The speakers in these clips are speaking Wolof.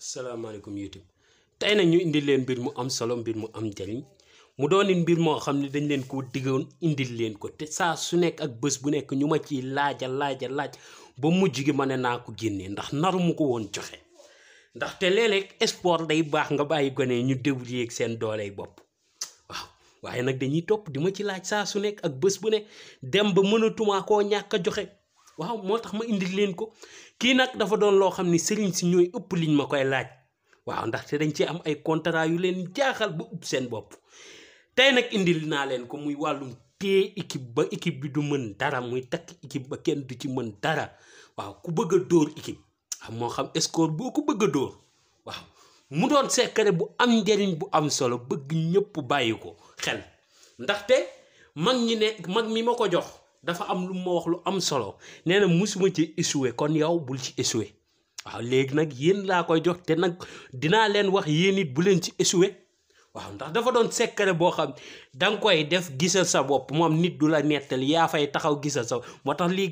salaamaaleykum YouTube tey nag ñu indi leen mbir mu am solo mbir mu am njariñ mu doon mbir moo xam ne dañ leen ko diggoon indil leen ko te saa su nekk ak bés bu nekk ñu ma ciy laaj ba mujj gi ma ne naa ko génnee ndax naru mu ko woon joxe ndaxte léeg-léeg sport day baax nga bàyyi gone ñu débrouiller ak seen dooley bopp waaw waaye nag dañuy topp di ma ci laaj saa su nekk ak bés bu ne dem ba mënatumaa koo ñàkk a joxe waaw moo tax ma indil leen ko kii nag dafa doon loo xam ne sëriñ si ñooy ëpp liñ ma koy laaj waaw ndaxte dañ ci am ay contrat yu leen jaaxal ba ëpp seen bopp tey nag indil naa leen ko muy wàllum téye équipe ba équipe bi du mën dara muy takk équipe ba kenn du ci mën dara waaw ku bëgg a dóor équipe moo xam score boo ko bëgg a dóor waaw mu doon secret bu am njariñ bu am solo bëgg ñëpp bàyyi ko xel ndaxte mag mi ma ko jox dafa am lu ma wax lu am solo nee na musuma ci échoué kon yow bul ci échoué waaw léegi nag yéen laa koy jox te nag dinaa leen wax yéen it bu leen ci échoué waaw ndax dafa doon secret boo xam danga koy def gisal sa bopp moom nit du la nettali yaa fay taxaw gisal sa moo tax liy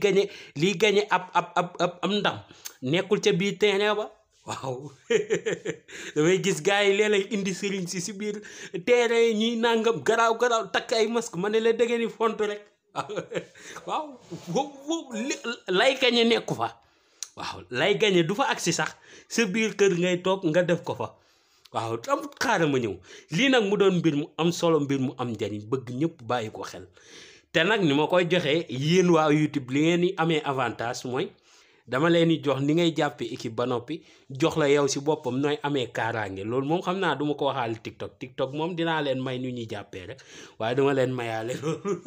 gañe ab ndam nekkul ca biir terrain ba waaw damay gis gars yi léeg-léeg indi sëriñ si biir terrain yi ñuy nangam garaaw takk ay masque ma ne la dëgg ni font rek waaw lay gañe nekku fa waaw lay gañe du fa agsi sax sa biir kër ngay toog nga def ko fa waaw am xaaral ma ñëw lii nag mu doon mbir mu am solo mbir mu am njariñ bëgg ñëpp bàyyi ko xel te nag ni ma koy joxee yéen waa YouTube li ngeen di amee avantage mooy dama leen di jox ni ngay jàppee équipe ba noppi jox la yow si boppam nooy amee kaaraange loolu moom xam naa duma ko waxaale TikTok moom dinaa leen may nu ñuy jàppee rek waaye duma leen mayaale loolu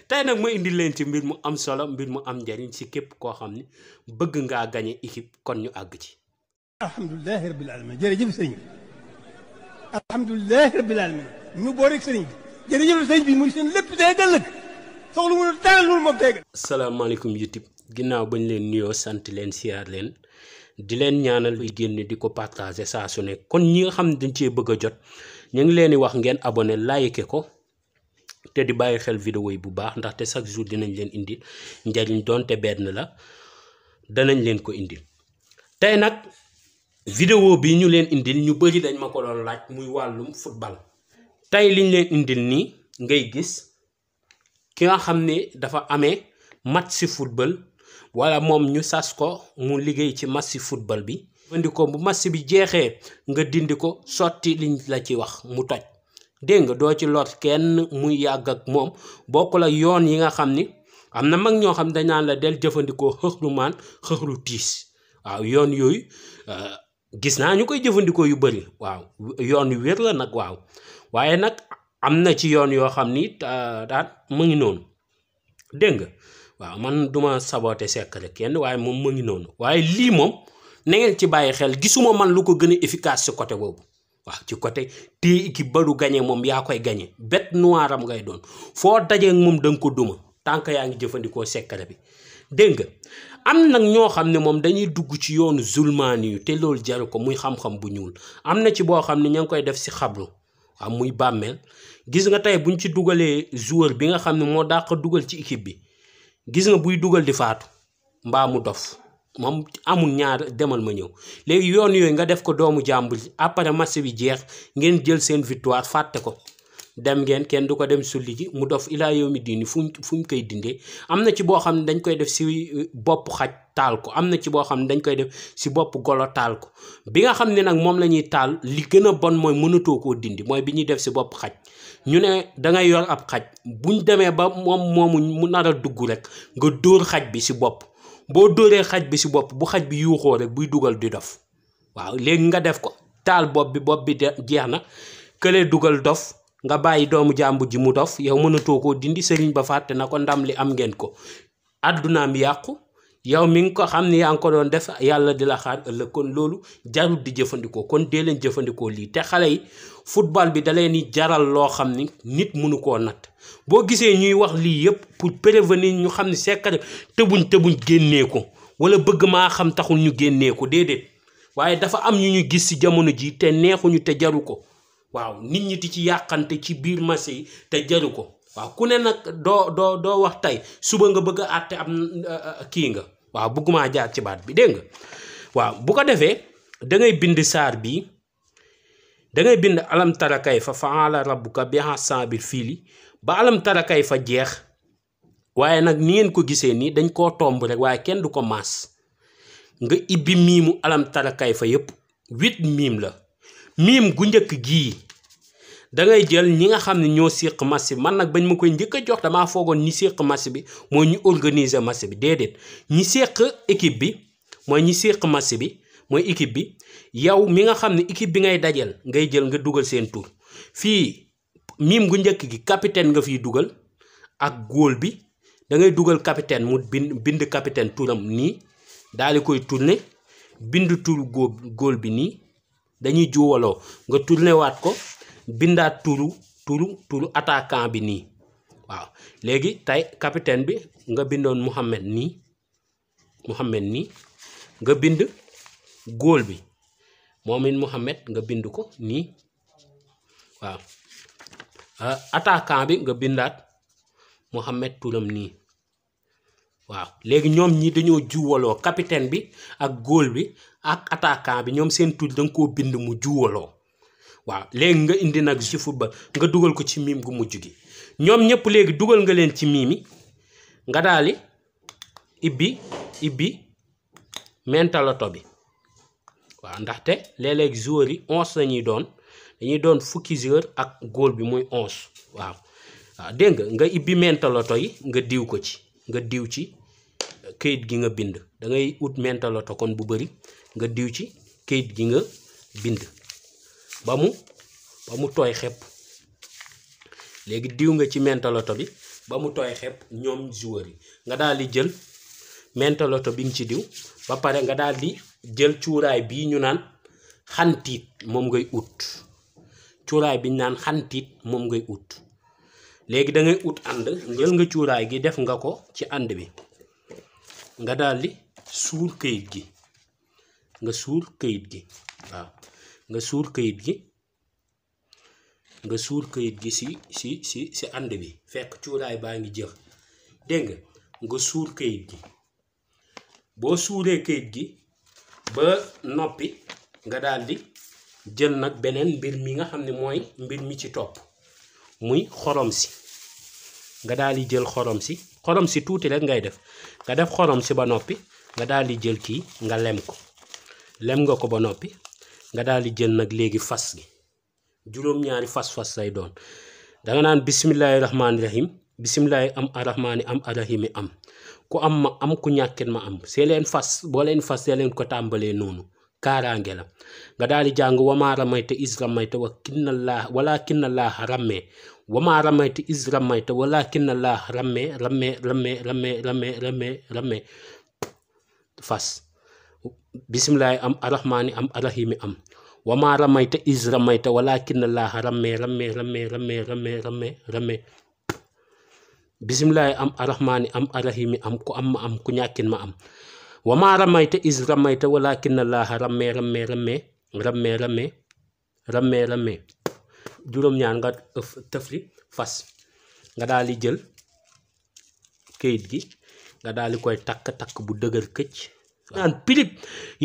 tey nag ma indi leen ci mbir mu am solo mbir mu am njariñ si képp koo xam ne bëgg ngaa gañe équipe kon ñu àgg ci alhamdulilahi rabbil alamin jërëjëf sëriñ bi alhamdulilahi rabbil alamin ñu boo rek sëriñ bi jërëjëf sëriñ bi muy seen lépp day ëllëg soxlu mu dara loolu moom tey asalaamaaleykum YouTube ginnaaw bañ leen nuyoo sant leen siyaar leen di leen ñaanal luy génn di ko partager saa su nekk kon ñi nga xam ne dañ cee bëgg a jot ñu ngi leen di wax ngeen abonné like ko te di bàyyi xel vidéo yi bu baax ndaxte chaque jour dinañ leen indi njariñ doonte benn la danañ leen ko indil tey nag vidéo bi ñu leen indil ñu bëri dañ ma ko doon laaj muy wàllum football tey liñ leen indil nii ngay gis ki nga xam ne dafa amee match si football wala moom ñu sas ko mu liggéey ci match si football bi indi ko bu match bi jeexee nga dindi ko sotti liñ la ci wax mu toj dégg nga doo ci lot kenn muy yàgg ak moom bokk la yoon yi nga xam ni am na mag ñoo xam dañ naan la del jëfandikoo xëxlu maan xëxlu tiis waaw yoon yooyu gis naa ñu koy jëfandikoo yu bëri waaw yoon yu wér la nag waaw waaye nag am na ci yoon yoo xam ni daal mu ngi noonu dégg nga waaw man duma saboté secret kenn waaye moom mu ngi noonu waaye lii moom na ngeen ci bàyyi xel gisuma man lu ko gën a efficace ci côté boobu waaw ci côté téye équipe ba du gagné moom yaa koy gagné bête noire am ngay doon foo dajee moom da nga ko duma tant que yaa ngi jëfandikoo secret bi dégg nga am nag ñoo xam ne moom dañuy dugg ci yoonu zulmaani yu te loolu jaru ko muy xam-xam bu ñuul am na ci boo xam ne ña ngi koy def si xabru waaw muy bàmmeel gis nga tey buñ ci dugalee joueur bi nga xam ne moo dàq dugal ci équipe bi gis nga buy dugal di faatu mbaa mu dof moom amul ñaar demal ma ñëw léegi yoon yooyu nga def ko doomu jàmbur après match bi jeex ngeen jël seen victoire fàtte ko dem ngeen kenn du ko dem sulli ji mu dof ilaa yow mi diini fuñ koy dindee am na ci boo xam ne dañ koy def si bopp xaj taal ko am na ci boo xam ne dañ koy def si bopp golo taal ko bi nga xam ne nag moom la ñuy taal li gën a bon mooy mënatoo koo dindi mooy bi ñuy def si bopp xaj ñu ne dangay yor ab xaj buñ demee ba moomu mu nar a dugg rek nga dóor xaj bi si bopp boo dóoree xaj bi si bopp bu xaj bi yuuxoo rek buy dugal di dof waaw léegi nga def ko taal bopp bi jeex na këlee dugal dof nga bàyyi doomu jàmbur ji mu dof yow mënatoo koo dindi sëriñ ba fàtte na ko ndam li am ngeen ko addunaam yàqu yow mi ngi ko xam ne yaa ngi ko doon def yàlla di la xaar ëllëg kon loolu jarul di jëfandikoo kon dee leen jëfandikoo lii te xale yi football bi da leen di jaral loo xam ni nit mënu koo natt boo gisee ñuy wax lii yëpp pour prévenir ñu xam ne secret tëbuñ génnee ko wala bëgg maa xam taxul ñu génnee ko déedéet waaye dafa am ñu ñu gis ci jamono ji te neexuñu te jaru ko waaw nit ñi di ci yàqante ci biir marché yi te jaru ko waaw ku ne nag doo wax tey suba nga bëgg a àtte am kii nga waaw bëgguma jaar ci baat bi dégg nga waaw bu ko defee da ngay bind saar bi da ngay bind alam tara kayfa fa'ala rabbuka bi ashabil fiili ba alam tara kayfa jeex waaye nag ni ngeen ko gisee nii dañ koo tomb rek waaye kenn du ko maas nga ibbi miimu alam tara kayfa yépp 8 miim la miim gu njëkk gii da ngay jël ñi nga xam ne ñoo séq match bi man nag bañ ma koy njëkk a jox damaa foogoon ñi séq match bi mooy ñu organiser match bi déedéet ñi séq équipe bi mooy ñi séq match bi mooy équipe bi yow mi nga xam ne équipe bi ngay dajal ngay jël nga dugal seen tur fii miim gu njëkk gi capitaine nga fiy dugal ak góol bi da ngay dugal capitaine mu bind capitaine turam nii daal di koy tourner bind tur góol bi nii dañuy juwaloo nga tourner waat ko bindaat turu attaquant bi nii waaw léegi tey capitaine bi nga bindoon Mouhamed nii nga bind góol bi moom it Mouhamed nga bind ko nii waaw attaquant bi nga bindaat Mouhamed turam nii waaw léegi ñoom ñi dañoo juwaloo capitaine bi ak góol bi ak attaquant bi ñoom seen tur danga koo bind mu juwaloo waaw léegi nga indi nag ci football nga dugal ko ci miim gu mujj gi ñoom ñëpp léegi dugal nga leen ci miimi nga daali ibbi mentaloto bi waaw ndaxte léeg-léeg joueurs yi 11 dañuy doon fukki joueur ak góol bi muy 11 waaw dégg nga ibbi mentaloto yi nga diw ko ci nga diw ci kayit gi nga bind da ngay ut mentaloto kon bu bari nga diw ci kayit gi nga bind ba mu tooy xepp léegi diw nga ci mentaloto bi ba mu tooy xepp ñoom joueurs yi nga daal di jël mentaloto bi nga ci diw ba pare nga daal di jël cuuraay bii ñu naan xantiit moom ngay ut cuuraay bi ñu naan xantiit moom ngay ut léegi da ngay ut ànd jël nga cuuraay gi def nga ko ci ànd bi nga daal di suur kayit gi nga suur kayit gi waaw nga suur kayit gi si ànd bi fekk cuuraay baa ngi jëx dégg nga suur kayit gi boo suuree kayit gi ba noppi nga daal di jël nag beneen mbir mi nga xam ne mooy mbir mi ci topp muy xorom si nga daal di jël xorom si tuuti rek ngay def nga def xorom si ba noppi nga daal di jël kii nga lem nga ko ba noppi nga daal di jël nag léegi fas gi juróom-ñaari fas lay doon danga naan bismillahi rahmaani rahim bismillahi am arrahmaani am arrahimi am ku am ma am ku ñàkkit ma am see leen fas boo leen fas see leen ko tàmbalee noonu kaaraange la nga daal di jàng wamaa ramayta is ramayta walakinna llaaha rammee wamaa ramayta is ramayta walakinna llaaha rammee fas bismillahi am arrahmaani am arrahimi am wamaa ramayta is ramayta walakinna llaaha rammee bismillahi am arrahmaani am arrahimi am ku am ma am ku ñàkkin ma am wamaa ramayta is ramayta walakinna llaaha rammee juróom-ñaar nga tëfli fas nga daal di jël kayit gi nga daal di koy takk bu dëgër këcc naan pilip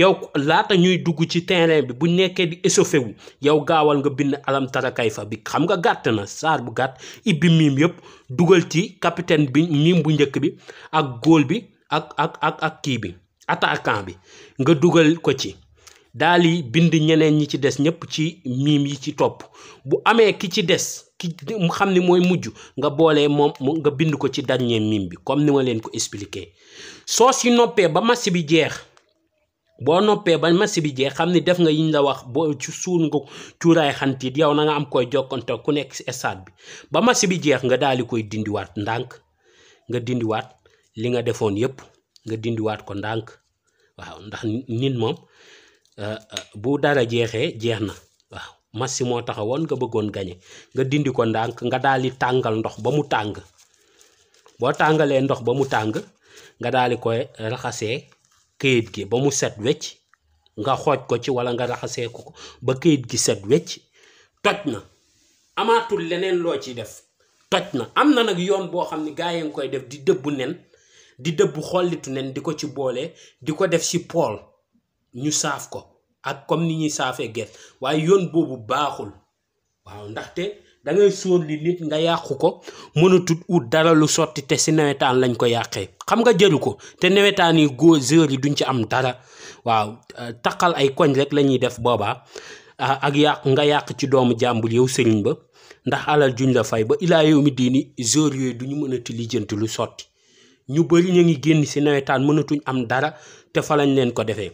yow laata ñuy dugg ci terrain bi bu nekkee di échauffé wu yow gaawal nga bind alam tara kayfa bi xam nga gàtt na saar bu gàtt ibbi miim yëpp dugal ci capitaine bi miim bu njëkk bi ak góol bi ak kii bi attaquant bi nga dugal ko ci daal di bind ñeneen ñi ci des ñëpp ci miim yi ci topp bu amee ki ci des ki mu xam ni mooy mujj nga boolee moom nga bind ko ci dernier miim bi comme ni ma leen ko expliqué soo si noppee ba match bi jeex boo noppee ba match bi jeex xam ni def nga yiñ la wax boo ci suur nga cuuraay xantiit yow na nga am koy jokkante ku nekk si stade bi ba match bi jeex nga daal di koy dindiwaat ndànk nga dindiwaat li nga defoon yépp nga dindiwaat ko ndànk waaw ndax nit moom bu dara jeexee jeex na waaw match moo taxawoon nga bëggoon gañe nga dindi ko ndànk nga daal di tàngal ndox ba mu tàng boo tàngalee ndox ba mu tàng nga daal di koy raxasee këyit gi ba mu set wecc nga xooj ko ci wala nga raxasee ko ba këyit gi set wecc toj na amaatul leneen loo ci def toj na am na nag yoon boo xam ne gaa yi nga koy def di dëbbu nen di dëbbu xollitu nen di ko ci boole di ko def ci pool ñu saaf ko ak comme ni ñuy saafee gerte waaye yoon boobu baaxul waaw ndaxte da ngay sóor li nit nga yàqu ko mënatut ut dara lu sotti te si nawetaan lañ ko yàqee xam nga jëru ko te nawetaan yi joueurs yi duñ ci am dara waaw taqal ay koñ rek la ñuy def boobaa ak nga yàq ci doomu jàmbur yow sëriñ ba ndax alal juñ la fay ba ilaa yow mi diini joueurs yooyu duñu mënati lijjanti lu sotti ñu bëri ñu ngi génn si nawetaan mënatuñ am dara te fa lañ leen ko defee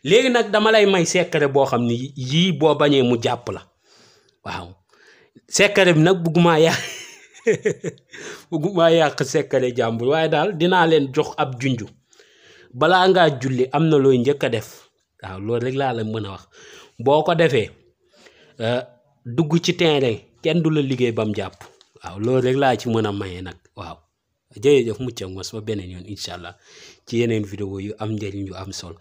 léegi nag dama lay may secret boo xam ni yii boo bañee mu jàpp la waaw secret bi nag bëgguma yàq secret jàmbur waaye daal dinaa leen jox ab junju balaa ngaa julli am na looy njëkk a def waaw loolu rek laa la mën a wax boo ko defee dugg ci terrain kenn du la liggéey ba mu jàpp waaw loolu rek laa ci mën a maye nag waaw jërëjëf mucc ak mos ba beneen yoon incha allah ci yeneen vidéo yu am njëriñ yu am solo